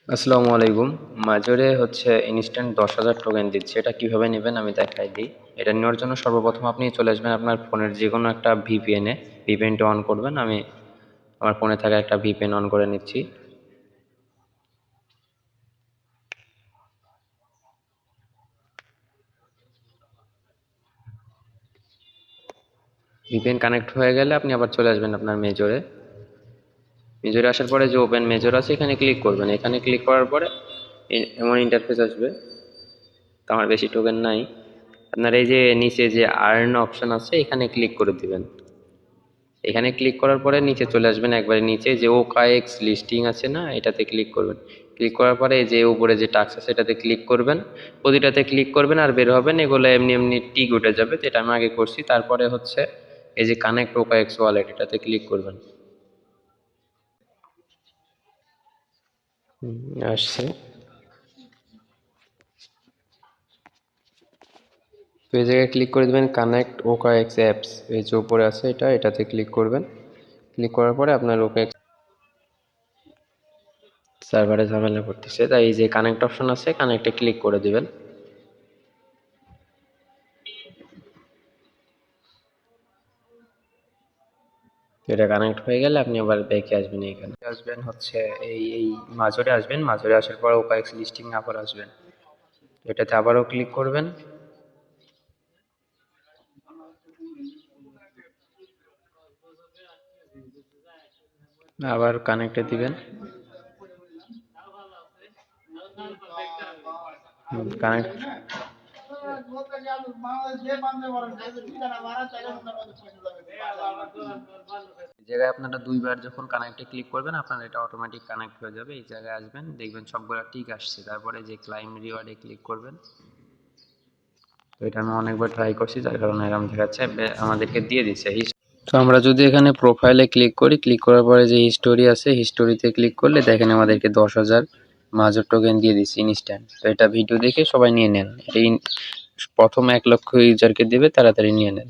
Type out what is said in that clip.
আসসালামু আলাইকুম। মাজরে হচ্ছে ইনস্ট্যান্ট 10,000 টোকেন দিচ্ছে। এটা কিভাবে নেবেন আমি দেখাই দিই। এটা নেওয়ার জন্য সর্বপ্রথম আপনি চলে আসবেন আপনার ফোনের যে কোনো একটা ভিপিএন এ। ভিপিএনটা অন করবেন। আমি আমার ফোনে থাকা একটা ভিপিএন অন করে নিচ্ছি। ভিপিএন কানেক্ট হয়ে গেলে আপনি আবার চলে আসবেন আপনার মেজরে। মেজরে আসার পরে যে ওপেন মেজর আছে এখানে ক্লিক করবেন। এখানে ক্লিক করার পরে এমন ইন্টারফেস আসবে। তো আমার বেশি টোকেন নাই। আপনার এই যে নিচে যে আর্ন অপশন আছে এখানে ক্লিক করে দিবেন। এখানে ক্লিক করার পরে নিচে চলে আসবেন, একবারে নিচে যে ওকাএক্স লিস্টিং আছে না, এটাতে ক্লিক করবেন। ক্লিক করার পরে এই যে উপরে যে টাক্স আছে এটাতে ক্লিক করবেন। প্রতিটাতে ক্লিক করবেন আর বের হবেন। এগুলো এমনি এমনি টিক উঠে যাবে, তো এটা আমি আগে করছি। তারপরে হচ্ছে এই যে কানেক্ট ওকাএক্স ওয়ালেট এটাতে ক্লিক করবেন। আসছে। তো এই জায়গায় ক্লিক করে দেবেন কানেক্ট ওকাএক্স অ্যাপস, এই যে উপরে আছে এটাতে ক্লিক করবেন। ক্লিক করার পরে আপনার ওকাএক্স সার্ভারে ঝামেলা করতেছে, তাই এই যে কানেক্ট অপশন আছে কানেক্টে ক্লিক করে দিবেন। এটা কানেক্ট হয়ে গেলে আপনি আবার ব্যাকে আসবেন। এখানে আসবেন হচ্ছে এই মাজরে আসবেন। মাজরে আসার পর ওকাএক্স লিস্টিং আবার আসবেন। এটাতে আবারও ক্লিক করবেন। আবার কানেক্টে দিবেন। কানেক্ট জায়গায় আপনারা দুইবার যখন কানেক্টে ক্লিক করবেন আপনার এটা অটোমেটিক কানেক্ট হয়ে যাবে। এই জায়গায় আসবেন, দেখবেন সবগুলা ঠিক আসছে। তারপরে যে ক্লাইম রিওয়ার্ডে ক্লিক করবেন। তো এটা আমি অনেকবার ট্রাই করছি, যার কারণে এরকম দেখাচ্ছে। আমাদেরকে দিয়ে দিচ্ছে। তো আমরা যদি এখানে প্রোফাইলে ক্লিক করি, ক্লিক করার পরে যে হিস্টোরি আছে হিস্টোরিতে ক্লিক করলে দেখেন আমাদেরকে 10,000 মাজর টোকেন দিয়ে দিচ্ছে ইনস্ট্যান্ট। তো এটা ভিডিও দেখে সবাই নিয়ে নেন। এটা প্রথম 1 লক্ষ ইউজারকে দেবে, তাড়াতাড়ি নিয়ে নেন।